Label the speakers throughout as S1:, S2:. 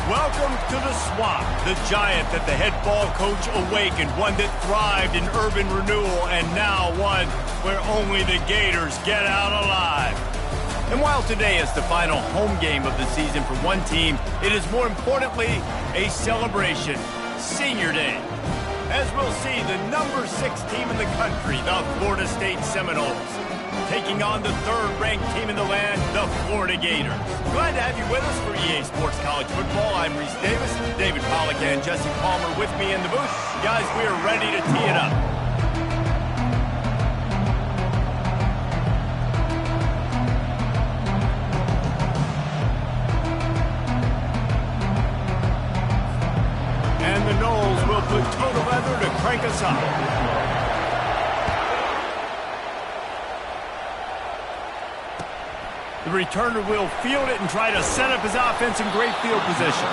S1: Welcome to the Swamp, the giant that the head ball coach awakened, one that thrived in urban renewal, and now one where only the Gators get out alive. And while today is the final home game of the season for one team, it is more importantly a celebration, Senior Day. As we'll see, the number 6 team in the country, the Florida State Seminoles, taking on the 3rd-ranked team in the land, the Florida Gators. Glad to have you with us for EA Sports College Football. I'm Reese Davis, David Pollack and Jesse Palmer with me in the booth. Guys, we are ready to tee it up. And the Noles will put total leather to crank us up. The returner will field it and try to set up his offense in great field position.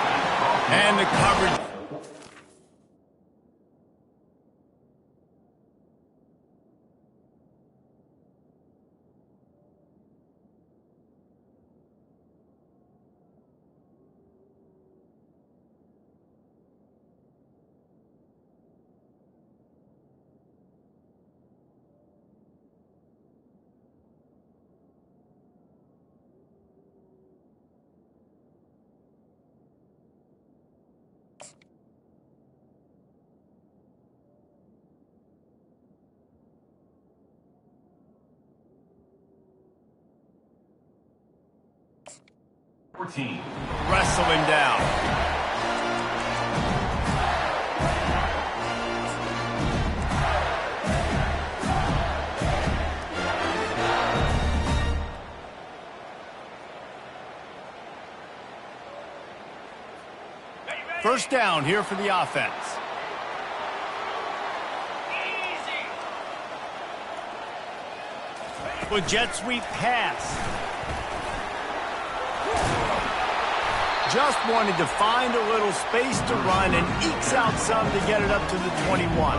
S1: And the coverage. Wrestle him down. First down here for the offense. With jet sweep pass. Just wanted to find a little space to run and ekes out some to get it up to the 21.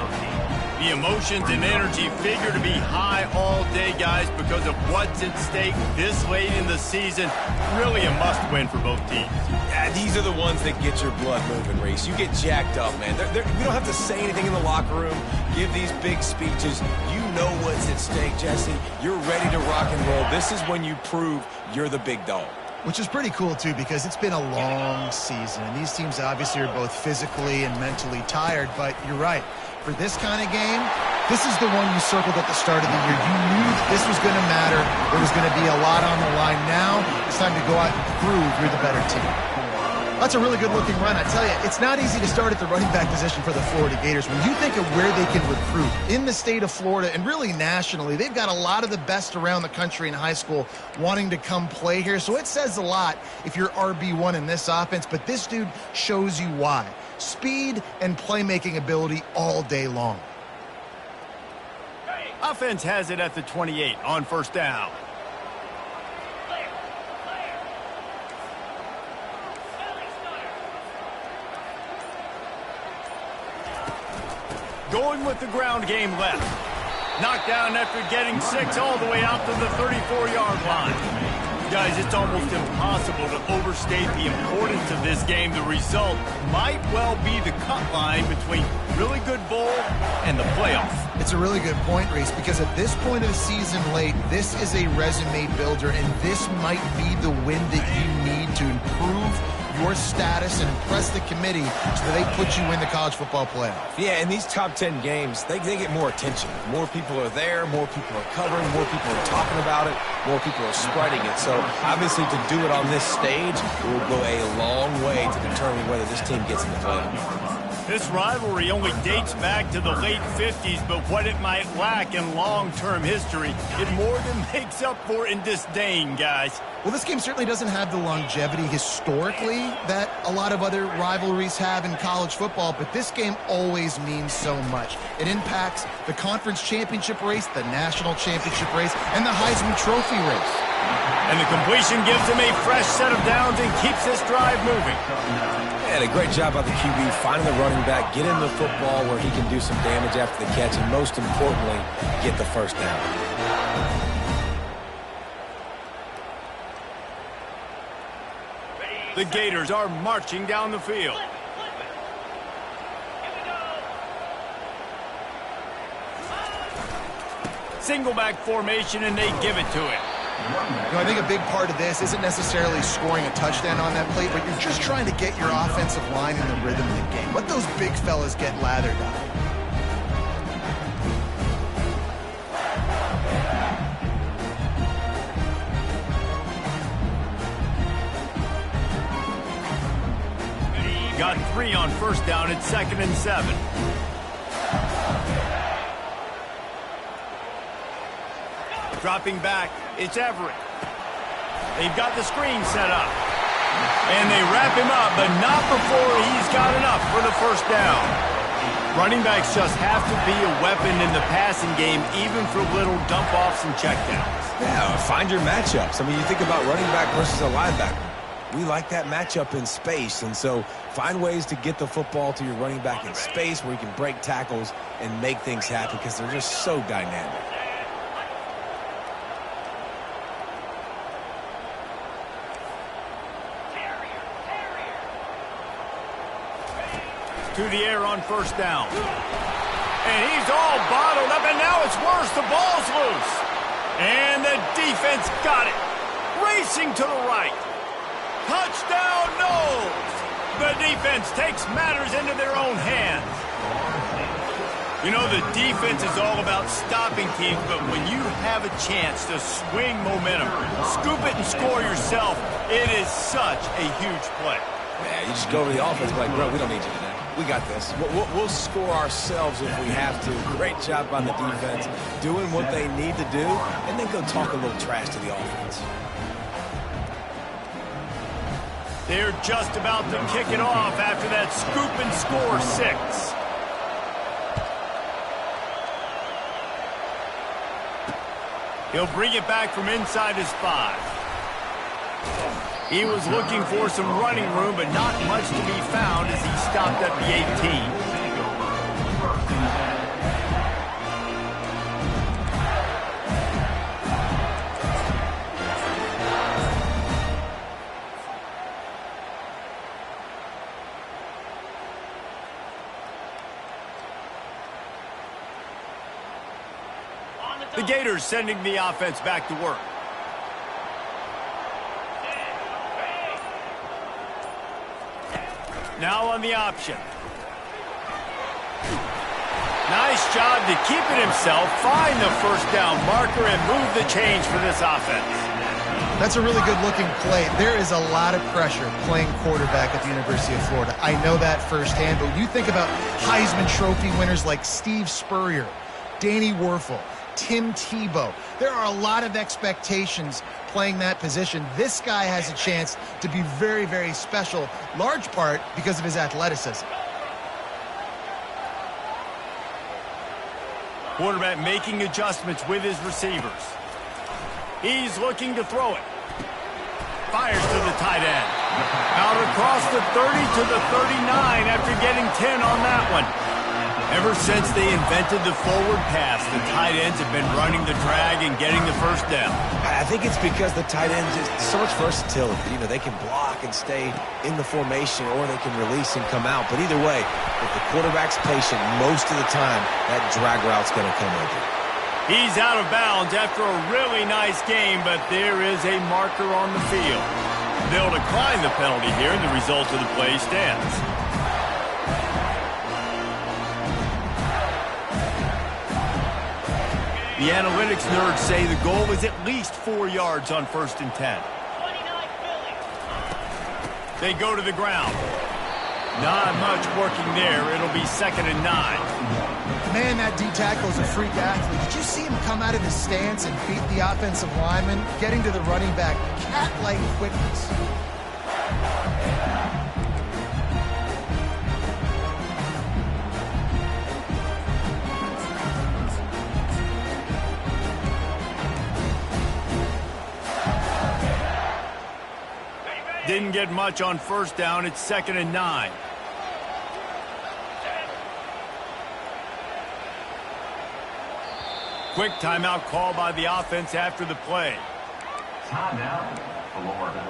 S1: The emotions and energy figure to be high all day, guys, because of what's at stake this late in the season. Really a must-win for both teams.
S2: Yeah, these are the ones that get your blood moving, Reese. You get jacked up, man. We don't have to say anything in the locker room, give these big speeches. You know what's at stake, Jesse. You're ready to rock and roll. This is when you prove you're the big dog.
S3: Which is pretty cool, too, because it's been a long season. And these teams obviously are both physically and mentally tired. But you're right. For this kind of game, this is the one you circled at the start of the year. You knew that this was going to matter. There was going to be a lot on the line. Now it's time to go out and prove you're the better team. That's a really good-looking run. I tell you, it's not easy to start at the running back position for the Florida Gators. When you think of where they can recruit in the state of Florida and really nationally, they've got a lot of the best around the country in high school wanting to come play here. So it says a lot if you're RB1 in this offense, but this dude shows you why. Speed and playmaking ability all day long.
S1: Offense has it at the 28 on first down. Going with the ground game left. Knocked down after getting 6 all the way out to the 34-yard line. Guys, it's almost impossible to overstate the importance of this game. The result might well be the cut line between really good bowl and the playoff.
S3: It's a really good point, Reese, because at this point of the season late, this is a resume builder, and this might be the win that you need to improve your status and impress the committee so that they put you in the college football playoff.
S2: Yeah, in these top 10 games, they get more attention. More people are there, more people are covering, more people are talking about it, more people are spreading it. So, obviously, to do it on this stage will go a long way to determine whether this team gets in the playoff.
S1: This rivalry only dates back to the late 50s, but what it might lack in long-term history, it more than makes up for in disdain, guys.
S3: Well, this game certainly doesn't have the longevity historically that a lot of other rivalries have in college football, but this game always means so much. It impacts the conference championship race, the national championship race, and the Heisman Trophy race.
S1: And the completion gives him a fresh set of downs and keeps this drive moving.
S2: And a great job by the QB, finding the running back, get in the football where he can do some damage after the catch, and most importantly, get the first down.
S1: The Gators are marching down the field. Single back formation, and they give it to him.
S3: You know, I think a big part of this isn't necessarily scoring a touchdown on that play, but you're just trying to get your offensive line in the rhythm of the game. Let those big fellas get lathered up.
S1: Got 3 on first down at 2nd and 7. Dropping back, it's Everett. They've got the screen set up. And they wrap him up, but not before he's got enough for the first down. Running backs just have to be a weapon in the passing game, even for little dump-offs and checkdowns.
S2: Yeah, find your matchups. I mean, you think about running back versus a linebacker. We like that matchup in space, and so find ways to get the football to your running back in space where you can break tackles and make things happen because they're just so dynamic.
S1: To the air on first down. And he's all bottled up, and now it's worse. The ball's loose. And the defense got it. Racing to the right. Touchdown, Knowles! The defense takes matters into their own hands. You know, the defense is all about stopping teams, but when you have a chance to swing momentum, scoop it and score yourself, it is such a huge play.
S2: Yeah, you just go to the offense like, bro, we don't need you today. We got this. We'll score ourselves if we have to. Great job on the defense, doing what they need to do, and then go talk a little trash to the offense.
S1: They're just about to kick it off after that scoop and score 6. He'll bring it back from inside his 5. He was looking for some running room, but not much to be found as he stopped at the 18. The Gators sending the offense back to work. Now on the option. Nice job to keep it himself, find the first down marker, and move the change for this offense.
S3: That's a really good-looking play. There is a lot of pressure playing quarterback at the University of Florida. I know that firsthand, but when you think about Heisman Trophy winners like Steve Spurrier, Danny Werfel, Tim Tebow, there are a lot of expectations playing that position. This guy has a chance to be very, very special, large part because of his athleticism.
S1: Quarterback making adjustments with his receivers. He's looking to throw it. Fires to the tight end. Out across the 30 to the 39 after getting 10 on that one. Ever since they invented the forward pass, the tight ends have been running the drag and getting the first down.
S2: I think it's because the tight ends is so much versatility. You know, they can block and stay in the formation, or they can release and come out. But either way, if the quarterback's patient, most of the time, that drag route's going to come open.
S1: He's out of bounds after a really nice game, but there is a marker on the field. They'll decline the penalty here, and the result of the play stands. The analytics nerds say the goal is at least 4 yards on 1st and 10. They go to the ground. Not much working there. It'll be 2nd and 9.
S3: Man, that D-tackle is a freak athlete. Did you see him come out of his stance and beat the offensive lineman, getting to the running back, cat-like quickness?
S1: Didn't get much on 1st down. It's 2nd and 9. Quick timeout call by the offense after the play.
S4: Timeout, Florida.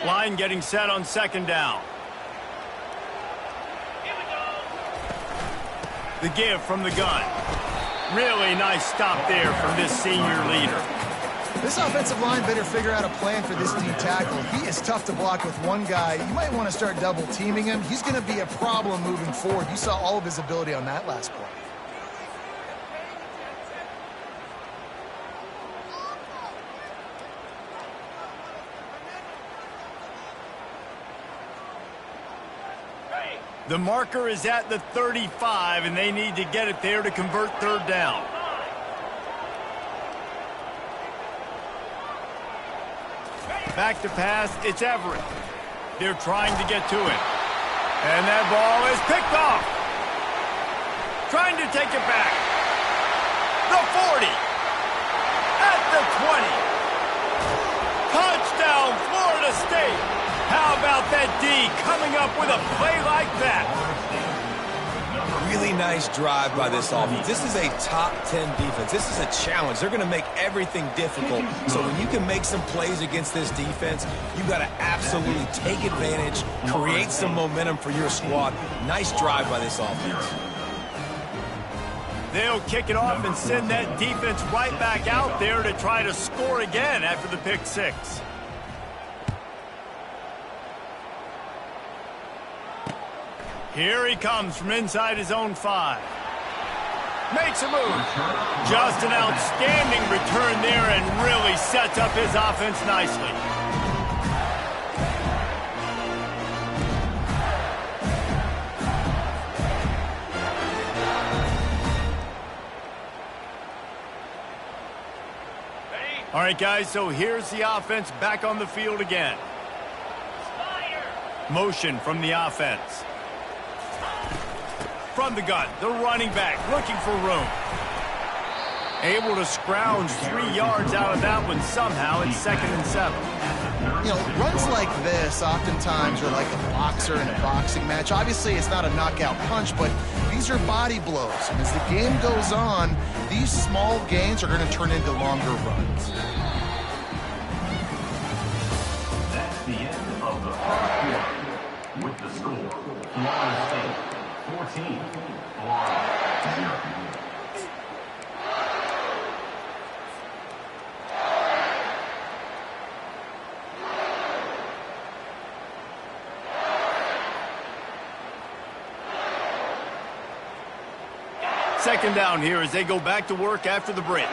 S1: Line getting set on second down. The give from the gun. Really nice stop there from this senior leader.
S3: This offensive line better figure out a plan for this D tackle. He is tough to block with one guy. You might want to start double teaming him. He's going to be a problem moving forward. You saw all of his ability on that last play.
S1: The marker is at the 35, and they need to get it there to convert third down. Back to pass, it's Everett. They're trying to get to him. And that ball is picked off. Trying to take it back. The 40. At the 20. Touchdown, Florida State. How about that D coming up with a play like that?
S2: Really nice drive by this offense. This is a top 10 defense. This is a challenge. They're going to make everything difficult. So when you can make some plays against this defense, you got to absolutely take advantage, create some momentum for your squad. Nice drive by this offense.
S1: They'll kick it off and send that defense right back out there to try to score again after the pick six. Here he comes from inside his own 5. Makes a move. Just an outstanding return there and really sets up his offense nicely. All right, guys, so here's the offense back on the field again. Motion from the offense. From the gun, the running back looking for room. Able to scrounge 3 yards out of that one somehow in 2nd and 7.
S3: You know, runs like this oftentimes are like a boxer in a boxing match. Obviously, it's not a knockout punch, but these are body blows. And as the game goes on, these small gains are going to turn into longer runs.
S4: That's the end of the first quarter. With the score, Florida State 14, Florida 0.
S1: Second down here as they go back to work after the break.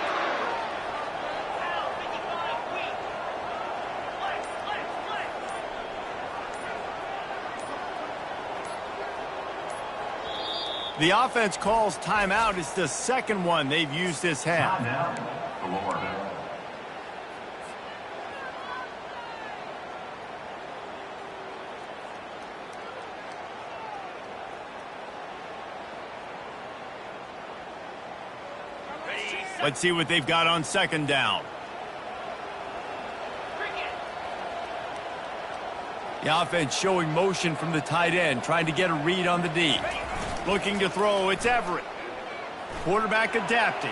S1: The offense calls timeout. It's the second one they've used this half.
S4: Timeout, Florida.
S1: Let's see what they've got on second down. The offense showing motion from the tight end, trying to get a read on the D. Looking to throw, it's Everett. Quarterback adapting.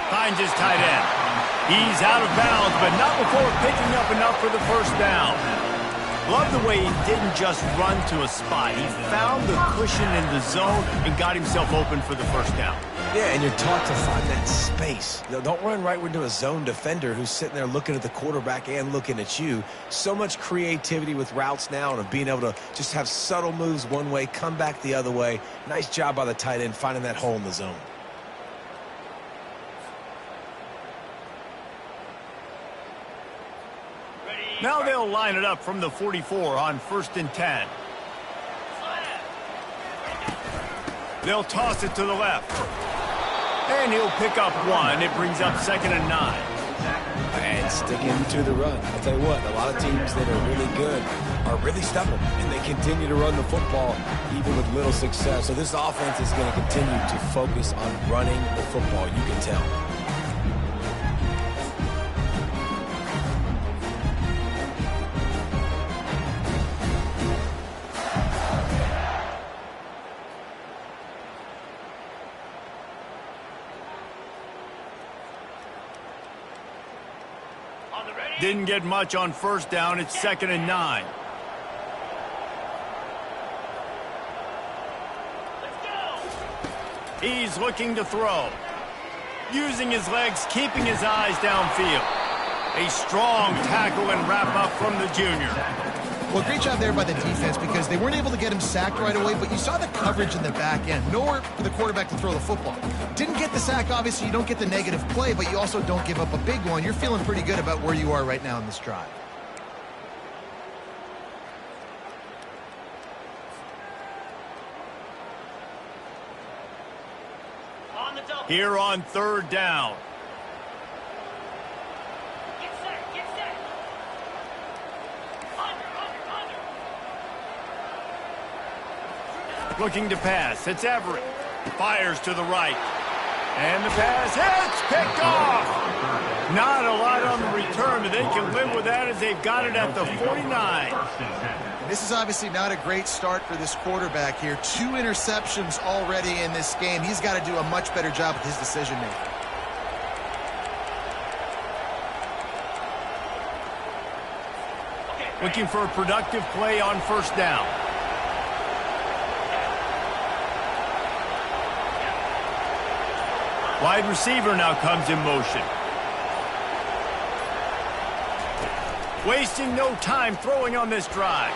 S1: Finds his tight end. He's out of bounds, but not before picking up enough for the first down. Love the way he didn't just run to a spot. He found the cushion in the zone and got himself open for the first down.
S2: Yeah, and you're taught to find that space. You know, don't run right into a zone defender who's sitting there looking at the quarterback and looking at you. So much creativity with routes now and of being able to just have subtle moves one way, come back the other way. Nice job by the tight end finding that hole in the zone.
S1: Now they'll line it up from the 44 on 1st and 10. They'll toss it to the left. And he'll pick up 1. It brings up 2nd and 9.
S2: And sticking to the run. I'll tell you what, a lot of teams that are really good are really stubborn, and they continue to run the football even with little success. So this offense is going to continue to focus on running the football, you can tell.
S1: Didn't get much on first down. It's 2nd and 9. He's looking to throw. Using his legs, keeping his eyes downfield. A strong tackle and wrap-up from the junior.
S3: Well, great job there by the defense because they weren't able to get him sacked right away, but you saw the coverage in the back end. Nowhere for the quarterback to throw the football. Didn't get the sack, obviously. You don't get the negative play, but you also don't give up a big one. You're feeling pretty good about where you are right now in this drive.
S1: Here on 3rd down.
S5: Get set. Under.
S1: Looking to pass. It's Everett. Fires to the right. And the pass hits. Picked off. Not a lot on the return, but they can live with that as they've got it at the 49.
S3: This is obviously not a great start for this quarterback here. 2 interceptions already in this game. He's got to do a much better job with his decision-making.
S1: Looking for a productive play on 1st down. Wide receiver now comes in motion. Wasting no time throwing on this drive.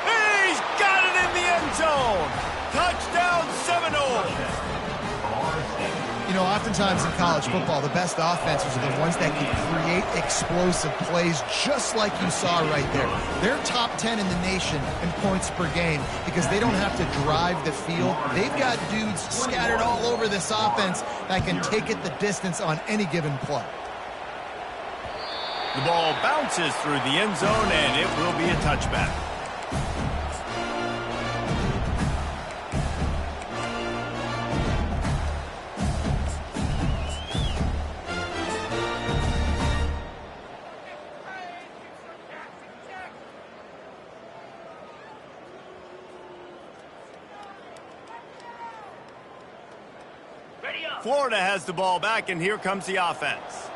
S1: He's got it in the end zone. Touchdown Seminoles.
S3: You know, oftentimes in college football, the best offenses are the ones that can create explosive plays just like you saw right there. They're top 10 in the nation in points per game because they don't have to drive the field. They've got dudes scattered all over this offense that can take it the distance on any given play.
S1: The ball bounces through the end zone, and it will be a touchback. Florida has the ball back, and here comes the offense.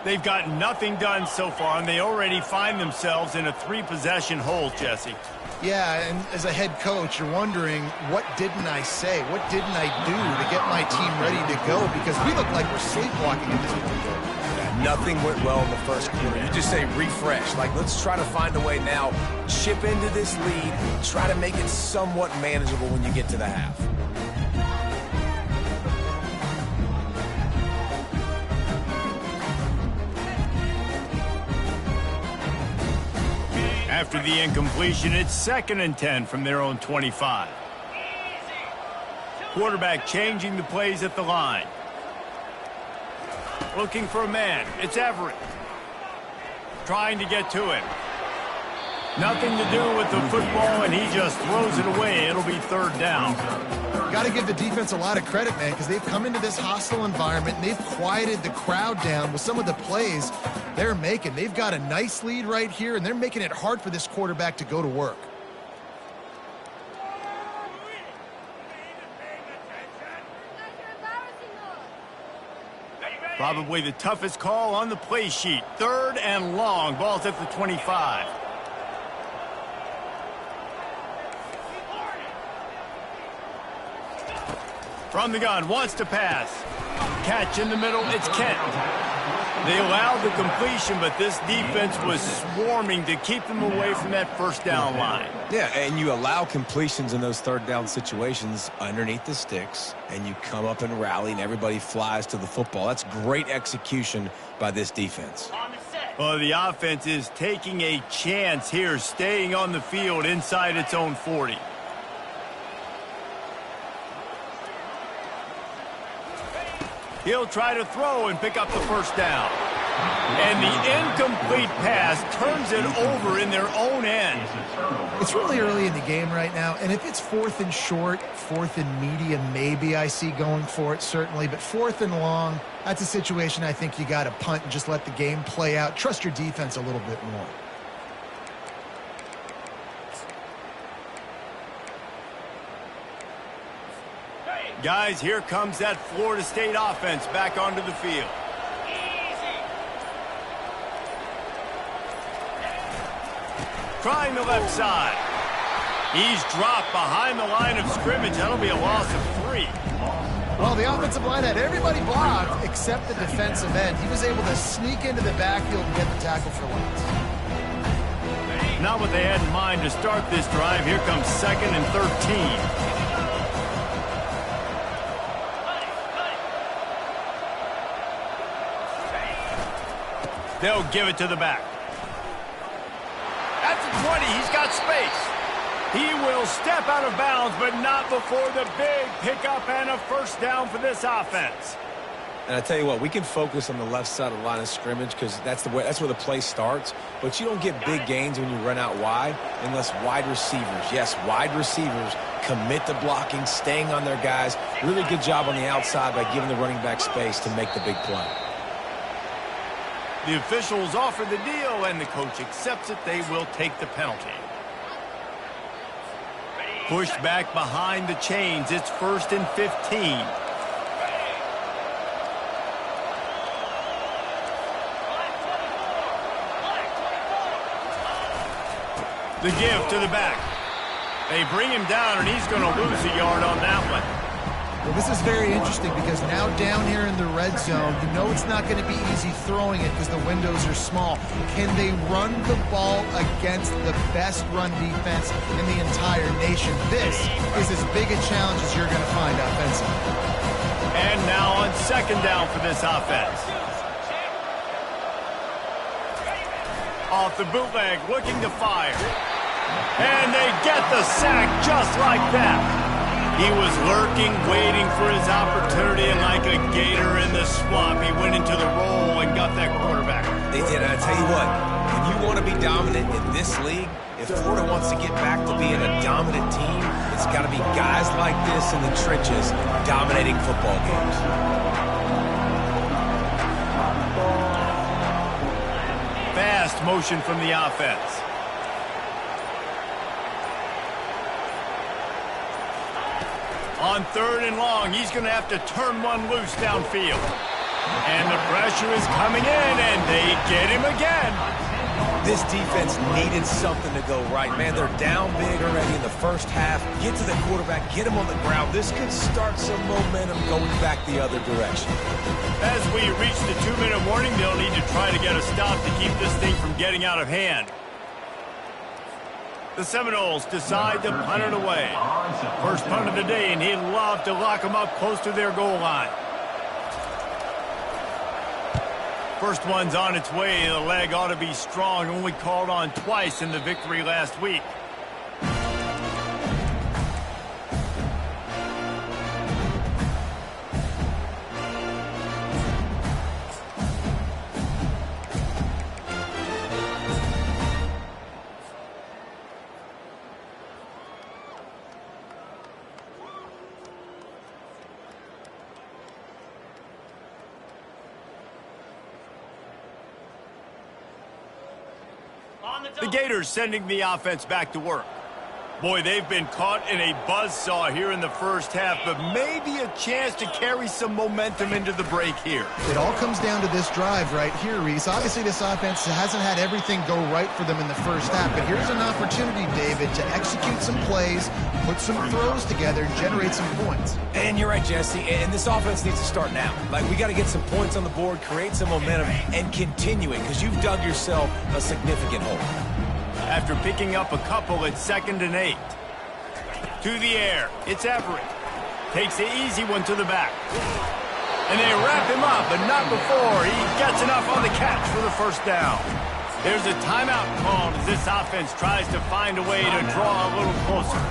S1: They've got nothing done so far, and they already find themselves in a 3-possession hole, Jesse.
S3: Yeah, and as a head coach, you're wondering, what didn't I say? What didn't I do to get my team ready to go? Because we look like we're sleepwalking at this point.
S2: Yeah, nothing went well in the first quarter. You just say refresh. Like, let's try to find a way now. Chip into this lead. Try to make it somewhat manageable when you get to the half.
S1: After the incompletion, it's 2nd and 10 from their own 25. Quarterback changing the plays at the line. Looking for a man. It's Everett. Trying to get to him. Nothing to do with the football, and he just throws it away. It'll be 3rd down.
S3: Got to give the defense a lot of credit, man, because they've come into this hostile environment, and they've quieted the crowd down with some of the plays they're making. They've got a nice lead right here, and they're making it hard for this quarterback to go to work.
S1: Probably the toughest call on the play sheet. 3rd and long. Ball's at the 25. From the gun, wants to pass. Catch in the middle, it's Kent. They allowed the completion, but this defense was swarming to keep them away from that 1st down line.
S2: Yeah, and you allow completions in those 3rd down situations underneath the sticks, and you come up and rally, and everybody flies to the football. That's great execution by this defense.
S1: Well, the offense is taking a chance here, staying on the field inside its own 40. He'll try to throw and pick up the 1st down. And the incomplete pass turns it over in their own end.
S3: It's really early in the game right now, and if it's 4th and short, 4th and medium, maybe I see going for it, certainly. But 4th and long, that's a situation I think you got to punt and just let the game play out. Trust your defense a little bit more.
S1: Guys, here comes that Florida State offense back onto the field. trying the left side. He's dropped behind the line of scrimmage. That'll be a loss of 3.
S3: Well, the offensive line had everybody blocked except the defensive end. He was able to sneak into the backfield and get the tackle for once.
S1: Not what they had in mind to start this drive. Here comes 2nd and 13. They'll give it to the back. At the 20, he's got space. He will step out of bounds, but not before the big pickup and a first down for this offense.
S2: And I tell you what, we can focus on the left side of the line of scrimmage because that's where the play starts. But you don't get big gains when you run out wide unless wide receivers, yes, wide receivers, commit to blocking, staying on their guys. Really good job on the outside by giving the running back space to make the big play.
S1: The officials offer the deal, and the coach accepts it. They will take the penalty. Pushed back behind the chains. It's 1st and 15. The give to the back. They bring him down, and he's going to lose a yard on that one.
S3: Well, this is very interesting because now down here in the red zone, you know it's not going to be easy throwing it because the windows are small. Can they run the ball against the best run defense in the entire nation? This is as big a challenge as you're going to find offensively.
S1: And now on 2nd down for this offense. Off the bootleg, looking to fire. And they get the sack just like that. He was lurking, waiting for his opportunity, and like a gator in the swamp, he went into the roll and got that quarterback.
S2: They did, and I tell you what, when you want to be dominant in this league, if Florida wants to get back to being a dominant team, it's got to be guys like this in the trenches dominating football games.
S1: Fast motion from the offense. On 3rd and long, he's going to have to turn one loose downfield. And the pressure is coming in, and they get him again.
S2: This defense needed something to go right. Man, they're down big already in the first half. Get to the quarterback, get him on the ground. This could start some momentum going back the other direction.
S1: As we reach the 2-minute warning, they'll need to try to get a stop to keep this thing from getting out of hand. The Seminoles decide to punt it away. First punt of the day, and he'd love to lock them up close to their goal line. First one's on its way. The leg ought to be strong. Only called on twice in the victory last week. The Gators sending the offense back to work. Boy, they've been caught in a buzzsaw here in the first half, but maybe a chance to carry some momentum into the break here.
S3: It all comes down to this drive right here, Reese. Obviously, this offense hasn't had everything go right for them in the first half, but here's an opportunity, David, to execute some plays, put some throws together, and generate some points.
S2: And you're right, Jesse, and this offense needs to start now. Like, we got to get some points on the board, create some momentum, and continue it, because you've dug yourself a significant hole.
S1: After picking up a couple at 2nd and 8. To the air, it's Everett. Takes the easy one to the back. And they wrap him up, but not before he gets enough on the catch for the first down. There's a timeout called as this offense tries to find a way to draw a little closer.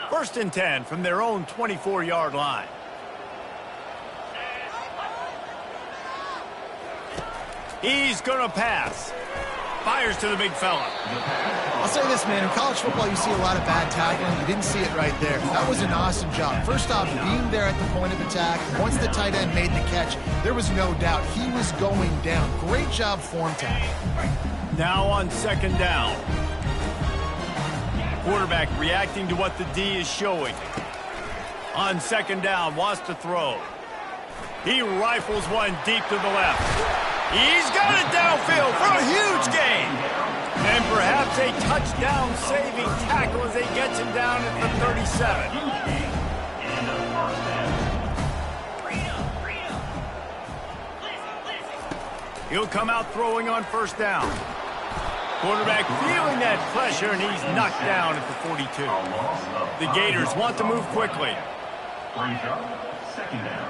S1: First and 10 from their own 24-yard line. He's going to pass. Fires to the big fella.
S3: I'll say this, man. In college football, you see a lot of bad tackling. You didn't see it right there. That was an awesome job. First off, being there at the point of attack. Once the tight end made the catch, there was no doubt he was going down. Great job form tackle.
S1: Now on 2nd down. Quarterback reacting to what the D is showing. On 2nd down, wants to throw. He rifles one deep to the left. He's got it downfield for a huge gain. And perhaps a touchdown-saving tackle as he gets him down at the 37. He'll come out throwing on first down. Quarterback feeling that pressure, and he's knocked down at the 42. The Gators want to move quickly.
S4: Second down.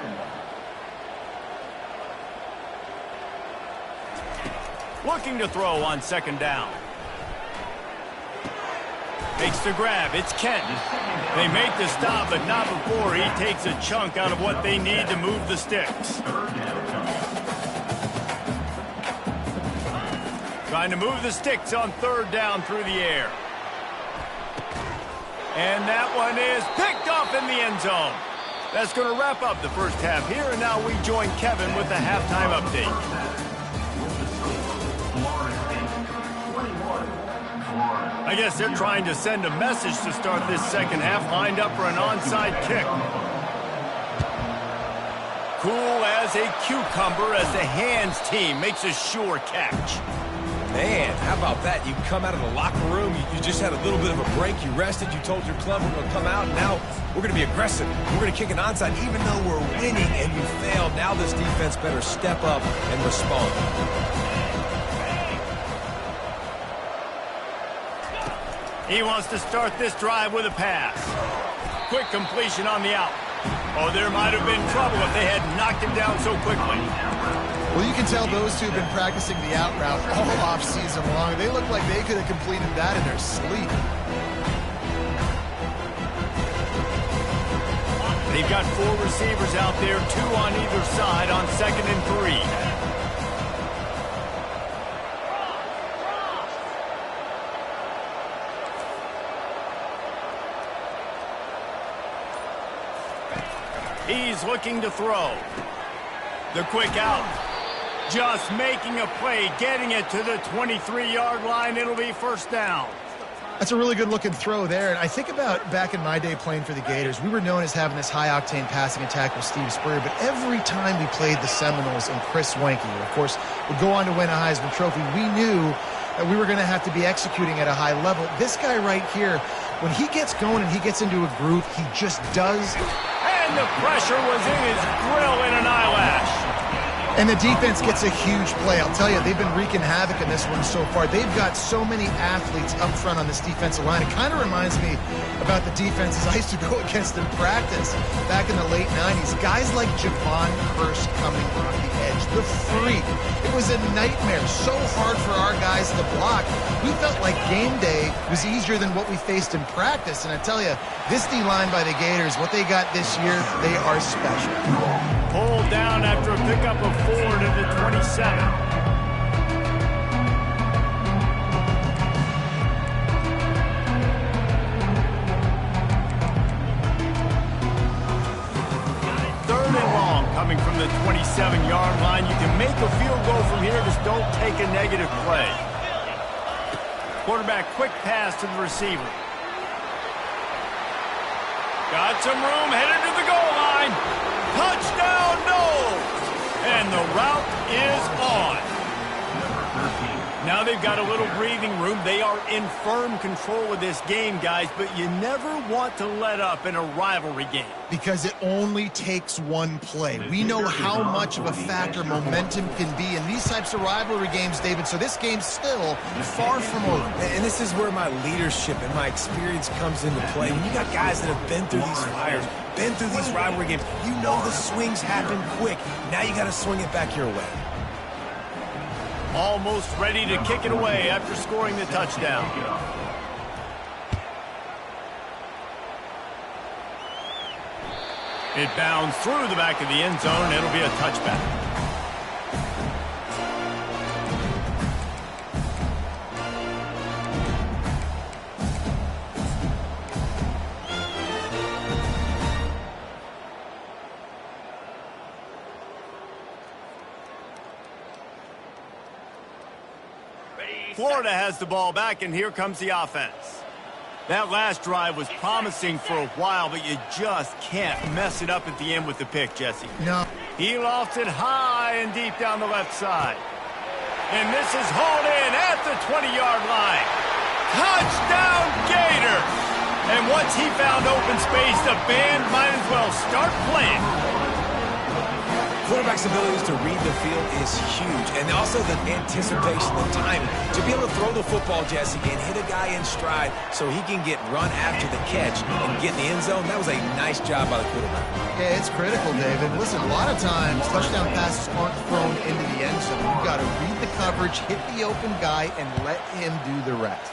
S1: Looking to throw on second down. Makes the grab. It's Kent. They make the stop, but not before he takes a chunk out of what they need to move the sticks. Trying to move the sticks on third down through the air. And that one is picked off in the end zone. That's going to wrap up the first half here, and now we join Kevin with the halftime update. I guess they're trying to send a message to start this second half, lined up for an onside kick. Cool as a cucumber as the hands team makes a sure catch.
S2: Man, how about that? You come out of the locker room, you just had a little bit of a break, you rested, you told your club we're going to come out, and now we're going to be aggressive. We're going to kick an onside even though we're winning and you failed. Now this defense better step up and respond.
S1: He wants to start this drive with a pass. Quick completion on the out. Oh, there might have been trouble if they had knocked him down so quickly.
S3: Well, you can tell those two have been practicing the out route all off-season long. They look like they could have completed that in their sleep.
S1: They've got 4 receivers out there, 2 on either side on 2nd and 3. He's looking to throw. The quick out. Just making a play, getting it to the 23-yard line. It'll be first down.
S3: That's a really good-looking throw there. And I think about back in my day playing for the Gators, we were known as having this high-octane passing attack with Steve Spurrier, but every time we played the Seminoles and Chris Wenke, who, of course, would go on to win a Heisman Trophy, we knew that we were going to have to be executing at a high level. This guy right here, when he gets going and he gets into a groove, he just does.
S1: And the pressure was in his grill in an eyelash.
S3: And the defense gets a huge play. I'll tell you, they've been wreaking havoc in this one so far. They've got so many athletes up front on this defensive line. It kind of reminds me about the defenses I used to go against in practice back in the late 90s. Guys like Javon Curse coming off the edge, the freak. It was a nightmare. So hard for our guys to block. We felt like game day was easier than what we faced in practice. And I tell you, this D-line by the Gators, what they got this year, they are special.
S1: Pulled down after a pickup of 4 to the 27. Third and long coming from the 27-yard line. You can make a field goal from here, just don't take a negative play. Quarterback quick pass to the receiver. Got some room, headed to the goal line. Touchdown, no! And the route is on. Now they've got a little breathing room. They are in firm control of this game, guys, but you never want to let up in a rivalry game.
S3: Because it only takes one play. We know how much of a factor momentum can be in these types of rivalry games, David, so this game's still far from over.
S2: And this is where my leadership and my experience comes into play. When you got guys that have been through these fires, been through these rivalry games, you know the swings happen quick. Now you got to swing it back your way.
S1: Almost ready to kick it away after scoring the touchdown. It bounds through the back of the end zone. It'll be a touchback. Florida has the ball back, and here comes the offense. That last drive was promising for a while, but you just can't mess it up at the end with the pick, Jesse.
S3: No,
S1: He lofts it high and deep down the left side. And this is hauled in at the 20-yard line. Touchdown, Gators! And once he found open space, the band might as well start playing.
S2: Quarterback's abilities to read the field is huge, and also the anticipation, the timing. To be able to throw the football, Jesse, and hit a guy in stride so he can get run after the catch and get in the end zone, that was a nice job by the quarterback.
S3: Yeah, it's critical, David. Listen, a lot of times touchdown passes aren't thrown into the end zone. You've got to read the coverage, hit the open guy, and let him do the rest.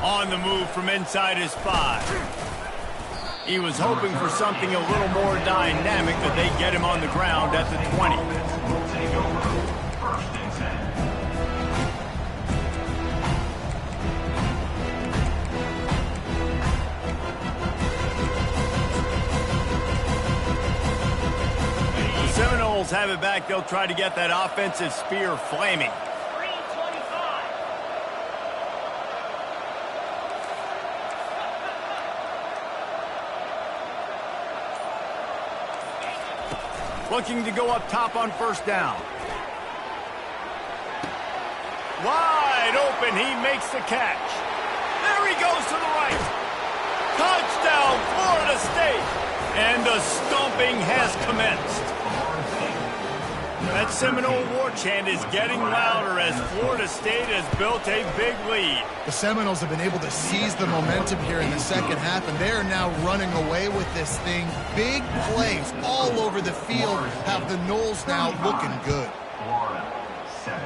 S1: On the move from inside his 5. He was hoping for something a little more dynamic, but they get him on the ground at the 20.
S4: Will take over first and 10.
S1: The Seminoles have it back. They'll try to get that offensive spear flaming.
S5: 325.
S1: Looking to go up top on first down. Wide open, he makes the catch. There he goes to the right. Touchdown, Florida State. And the stomping has commenced. That Seminole war chant is getting louder as Florida State has built a big lead.
S3: The Seminoles have been able to seize the momentum here in the second half, and they are now running away with this thing. Big plays all over the field have the Noles now looking good.
S4: Florida 7.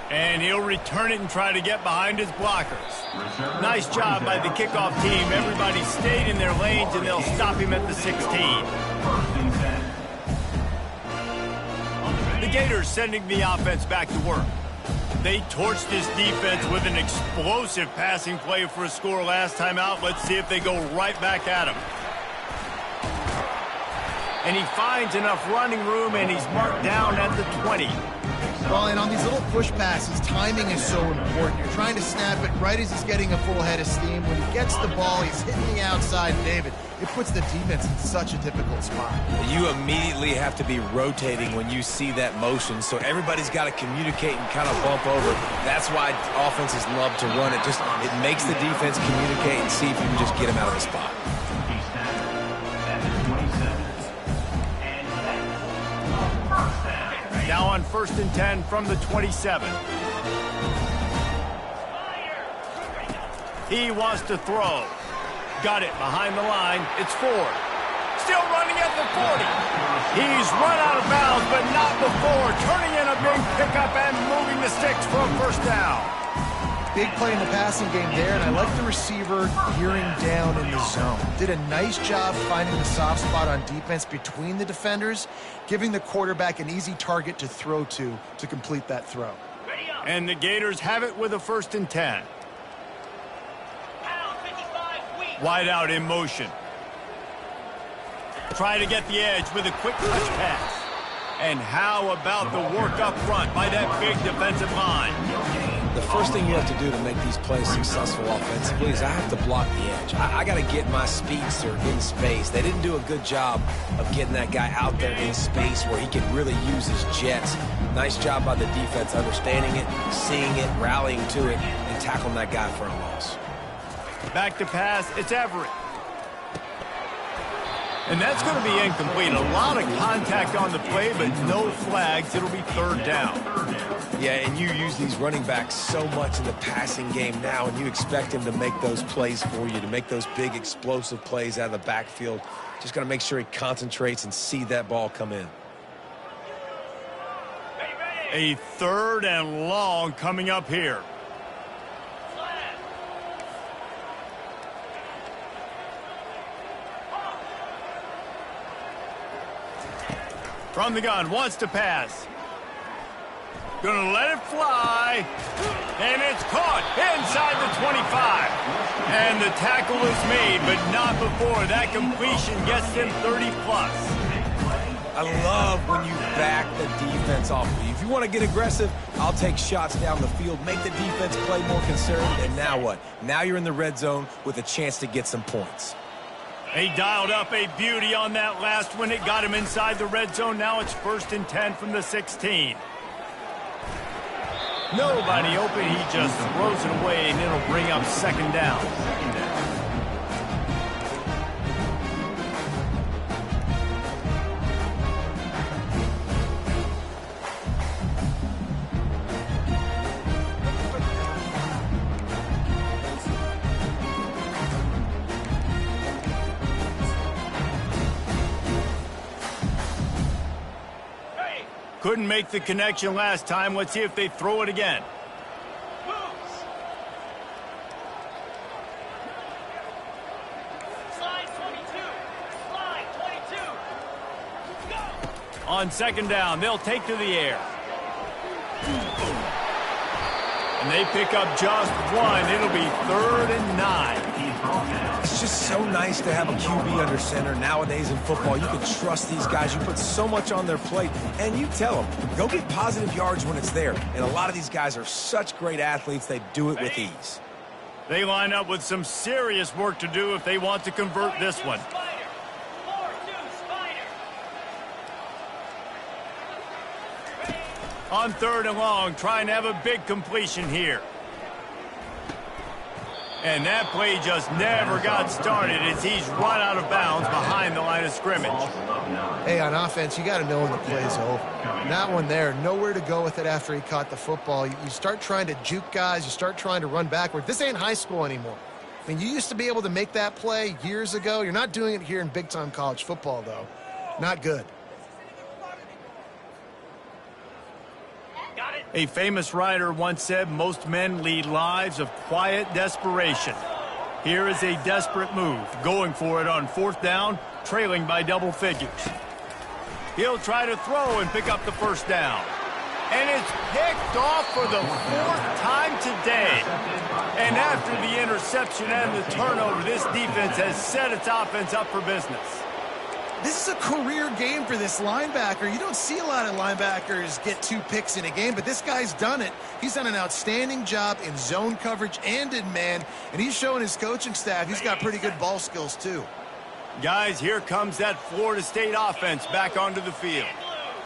S1: And he'll return it and try to get behind his blockers. Nice job by the kickoff team. Everybody stayed in their lanes, and they'll stop him at the 16.
S4: First and 10.
S1: The Gators sending the offense back to work. They torched this defense with an explosive passing play for a score last time out. Let's see if they go right back at him. And he finds enough running room, and he's marked down at the 20.
S3: Well, and on these little push passes, timing is so important. You're trying to snap it right as he's getting a full head of steam. When he gets the ball, he's hitting the outside, David. It puts the defense in such a difficult spot.
S2: You immediately have to be rotating when you see that motion, so everybody's got to communicate and kind of bump over. That's why offenses love to run it. It makes the defense communicate and see if you can just get him out of the spot.
S4: He snaps at the 27. And that's first down.
S1: Now on first and 10 from the 27. He wants to throw. Got it behind the line. It's Ford. Still running at the 40. He's run out of bounds, but not before. Turning in a big pickup and moving the sticks for a first down.
S3: Big play in the passing game there, and I like the receiver gearing down in the zone. Did a nice job finding the soft spot on defense between the defenders, giving the quarterback an easy target to throw to complete that throw.
S1: And the Gators have it with a first and 10. Wide out in motion. Try to get the edge with a quick touch pass. And how about the work up front by that big defensive line?
S2: The first thing you have to do to make these plays successful offensively is I have to block the edge. I got to get my speedster in space. They didn't do a good job of getting that guy out there in space where he can really use his jets. Nice job by the defense understanding it, seeing it, rallying to it, and tackling that guy for a loss.
S1: Back to pass, it's Everett. And that's going to be incomplete. A lot of contact on the play, but no flags. It'll be third down.
S2: Yeah, and you use these running backs so much in the passing game now, and you expect him to make those plays for you, to make those big explosive plays out of the backfield. Just got to make sure he concentrates and see that ball come in.
S1: A third and long coming up here. From the gun, wants to pass. Gonna let it fly. And it's caught inside the 25. And the tackle is made, but not before. That completion gets him 30+.
S2: I love when you back the defense off. If you want to get aggressive, I'll take shots down the field, make the defense play more conservative, and now what? Now you're in the red zone with a chance to get some points.
S1: He dialed up a beauty on that last one. It got him inside the red zone. Now it's 1st and 10 from the 16. Nobody open. He just throws it away, and it'll bring up 2nd down. Couldn't make the connection last time. Let's see if they throw it again.
S5: Slide 22. Slide 22. Go.
S1: On 2nd down, they'll take to the air. And they pick up just one. It'll be 3rd and 9.
S2: It's just so nice to have a QB under center. Nowadays in football, you can trust these guys. You put so much on their plate, and you tell them, go get positive yards when it's there. And a lot of these guys are such great athletes, they do it with ease.
S1: They line up with some serious work to do if they want to convert this one.
S5: Spider. 4-2 Spider.
S1: On 3rd and long, trying to have a big completion here. And that play just never got started as he's run out of bounds behind the line of scrimmage.
S3: Hey, on offense, you got to know when the play's over. That one there, nowhere to go with it after he caught the football. You start trying to juke guys. You start trying to run backward. This ain't high school anymore. I mean, you used to be able to make that play years ago. You're not doing it here in big-time college football, though. Not good.
S5: Got it.
S1: A famous writer once said, most men lead lives of quiet desperation. Here is a desperate move, going for it on 4th down, trailing by double figures. He'll try to throw and pick up the 1st down. And it's picked off for the 4th time today. And after the interception and the turnover, this defense has set its offense up for business.
S3: This is a career game for this linebacker. You don't see a lot of linebackers get 2 picks in a game, but this guy's done it. He's done an outstanding job in zone coverage and in man, and he's showing his coaching staff he's got pretty good ball skills too.
S1: Guys, here comes that Florida State offense back onto the field.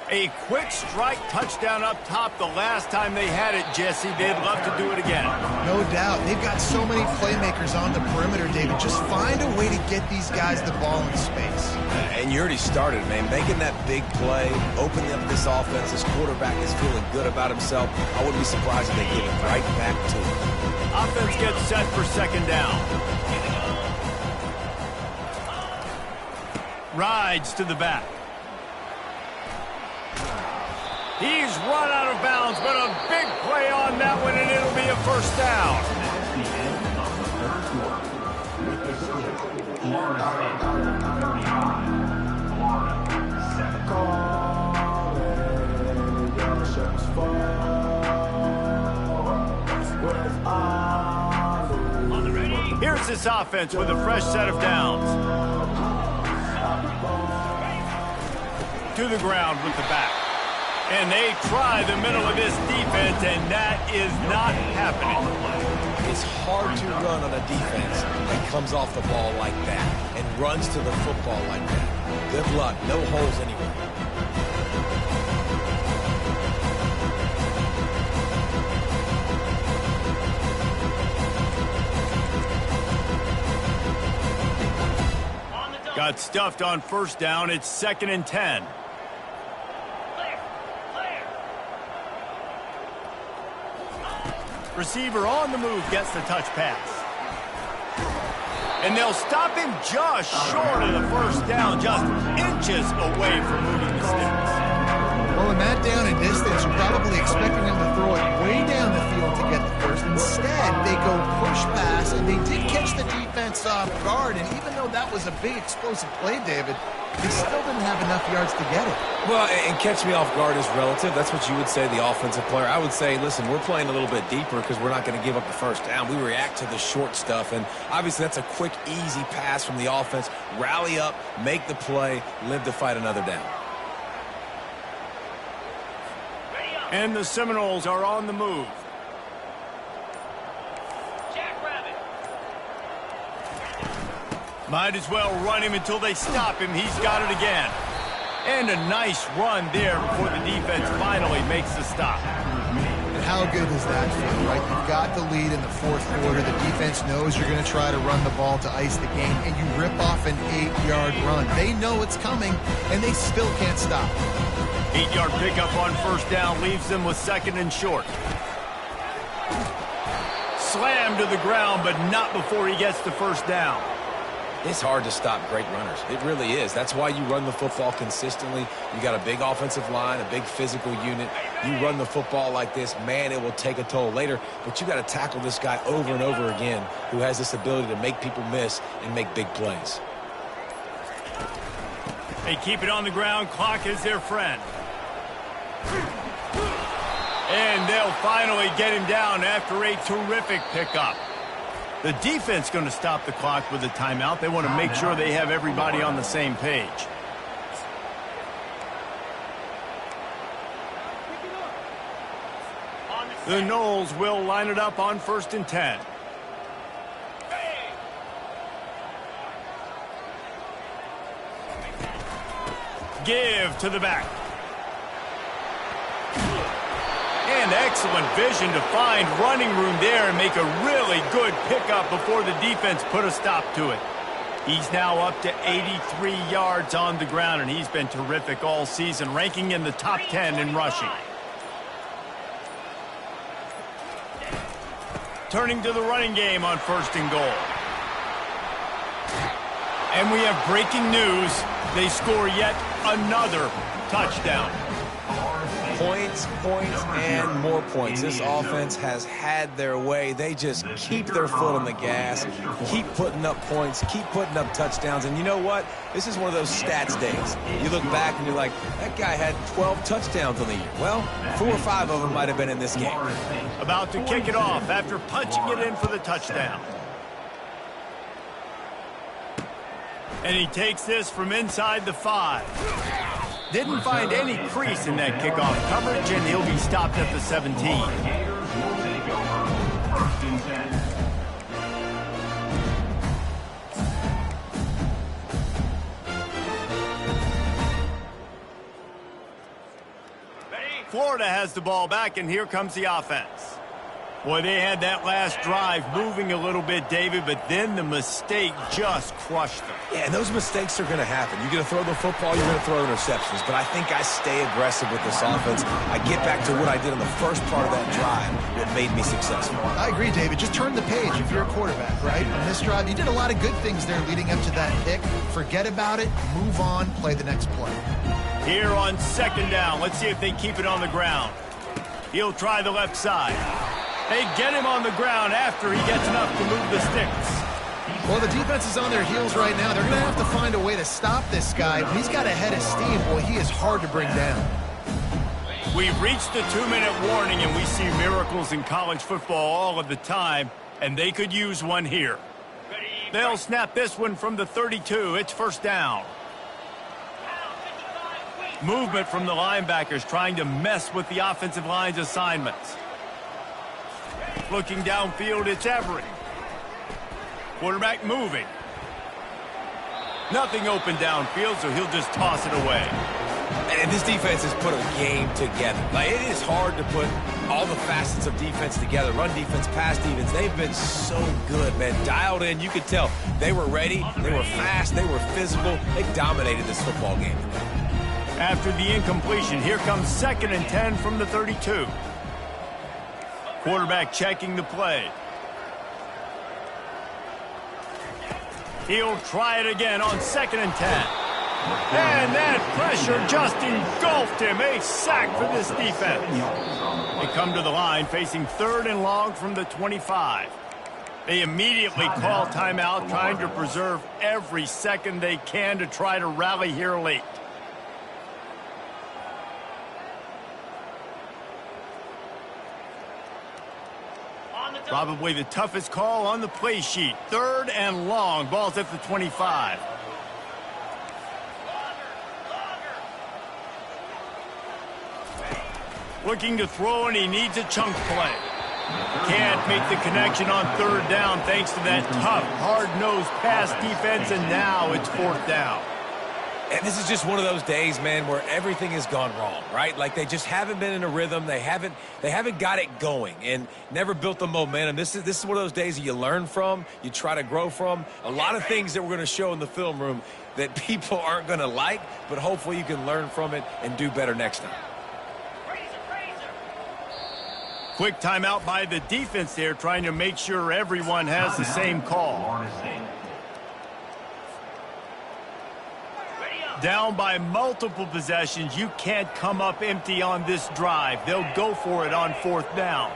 S1: A quick strike touchdown up top the last time they had it, Jesse. They'd love to do it again.
S3: No doubt. They've got so many playmakers on the perimeter, David. Just find a way to get these guys the ball in space.
S2: And you already started, man. Making that big play, opening up this offense. This quarterback is feeling good about himself. I wouldn't be surprised if they give it right back to him.
S1: Offense gets set for 2nd down. Rides to the back. He's run out of bounds, but a big play on that one, and it'll be a 1st down.
S4: The end of the 3rd quarter. With the score, Florida State 35, Florida 7.
S1: Here's this offense with a fresh set of downs. To the ground with the back. And they try the middle of this defense, and that is not happening.
S2: It's hard to run on a defense that comes off the ball like that and runs to the football like that. Good luck. No holes anywhere.
S1: Got stuffed on 1st down. It's 2nd and 10. Receiver on the move gets the touch pass. And they'll stop him just short of the 1st down, just inches away from moving the sticks.
S3: Well, in that down and distance, you're probably expecting them to throw it way down the field to get the 1st. Instead, they go push pass, and they did catch the defense off guard. And even though that was a big explosive play, David, they still didn't have enough yards to get it.
S2: Well, and catch me off guard is relative. That's what you would say, the offensive player. I would say, listen, we're playing a little bit deeper because we're not going to give up the 1st down. We react to the short stuff, and obviously that's a quick, easy pass from the offense. Rally up, make the play, live to fight another down.
S1: And the Seminoles are on the move. Might as well run him until they stop him. He's got it again. And a nice run there before the defense finally makes the stop.
S3: And how good does that feel, right? You've got the lead in the fourth quarter. The defense knows you're going to try to run the ball to ice the game, and you rip off an 8-yard run. They know it's coming, and they still can't stop.
S1: 8-yard pickup on first down leaves them with second and short. Slammed to the ground, but not before he gets the first down.
S2: It's hard to stop great runners. It really is. That's why you run the football consistently. You got a big offensive line, a big physical unit. You run the football like this, man, it will take a toll later. But you got to tackle this guy over and over again who has this ability to make people miss and make big plays.
S1: They keep it on the ground. Clock is their friend. And they'll finally get him down after a terrific pickup. The defense going to stop the clock with a timeout. They want to make sure they have everybody on the same page. The Noles will line it up on 1st and 10. Give to the back. And excellent vision to find running room there and make a really good pickup before the defense put a stop to it. He's now up to 83 yards on the ground, and he's been terrific all season, ranking in the top 10 in rushing. Turning to the running game on 1st and goal. And we have breaking news. They score yet another touchdown.
S2: Points, and more points. This offense has had their way. They just keep their foot on the gas, keep putting up points, keep putting up touchdowns. And you know what? This is one of those stats days. You look back and you're like, that guy had 12 touchdowns on the year. Well, 4 or 5 of them might have been in this game.
S1: About to kick it off after punching it in for the touchdown. And he takes this from inside the 5. Didn't find any crease in that kickoff coverage, and he'll be stopped at the 17.
S4: Gators will take over 1st and 10.
S1: Florida has the ball back, and here comes the offense. Boy, they had that last drive moving a little bit, David, but then the mistake just crushed them.
S2: Yeah, and those mistakes are going to happen. You're going to throw the football, you're going to throw interceptions. But I think I stay aggressive with this offense. I get back to what I did on the first part of that drive that made me successful.
S3: I agree, David. Just turn the page if you're a quarterback, right? On this drive, you did a lot of good things there leading up to that pick. Forget about it, move on, play the next play.
S1: Here on 2nd down, let's see if they keep it on the ground. He'll try the left side. They get him on the ground after he gets enough to move the sticks.
S3: Well, the defense is on their heels right now. They're going to have to find a way to stop this guy. When he's got a head of steam, boy, he is hard to bring down.
S1: We've reached the 2-minute warning, and we see miracles in college football all of the time, and they could use one here. They'll snap this one from the 32. It's 1st down. Movement from the linebackers trying to mess with the offensive line's assignments. Looking downfield, it's Everett. Quarterback moving. Nothing open downfield, so he'll just toss it away.
S2: And this defense has put a game together. Like, it is hard to put all the facets of defense together. Run defense, pass defense. They've been so good, man. Dialed in. You could tell they were ready. They were fast. They were physical. They dominated this football game.
S1: After the incompletion, here comes 2nd and 10 from the 32. Quarterback checking the play. He'll try it again on 2nd and 10. And that pressure just engulfed him. A sack for this defense. They come to the line facing 3rd and long from the 25. They immediately call timeout, trying to preserve every second they can to try to rally here late. Probably the toughest call on the play sheet. 3rd and long. Ball's at the 25. Looking to throw, and he needs a chunk play. Can't make the connection on third down thanks to that tough, hard-nosed pass defense, and now it's fourth down.
S2: And this is just one of those days, man, where everything has gone wrong, right? Like they just haven't been in a rhythm. They haven't got it going and never built the momentum. This is one of those days that you learn from, you try to grow from. A lot of things that we're going to show in the film room that people aren't going to like, but hopefully you can learn from it and do better next time.
S1: Quick timeout by the defense there, trying to make sure everyone has the same call. Down by multiple possessions, you can't come up empty on this drive. They'll go for it on fourth down.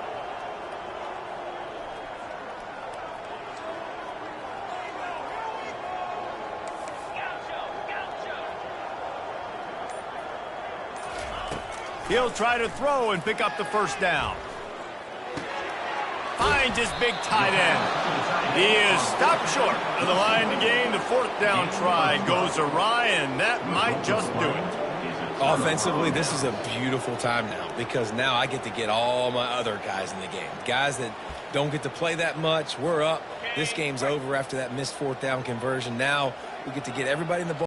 S1: He'll try to throw and pick up the first down. Finds his big tight end. He is stopped short of the line to gain. The fourth down try goes awry, and that might just do it.
S2: Offensively, this is a beautiful time now because now I get to get all my other guys in the game. Guys that don't get to play that much, we're up. This game's over after that missed fourth down conversion. Now we get to get everybody in the ball.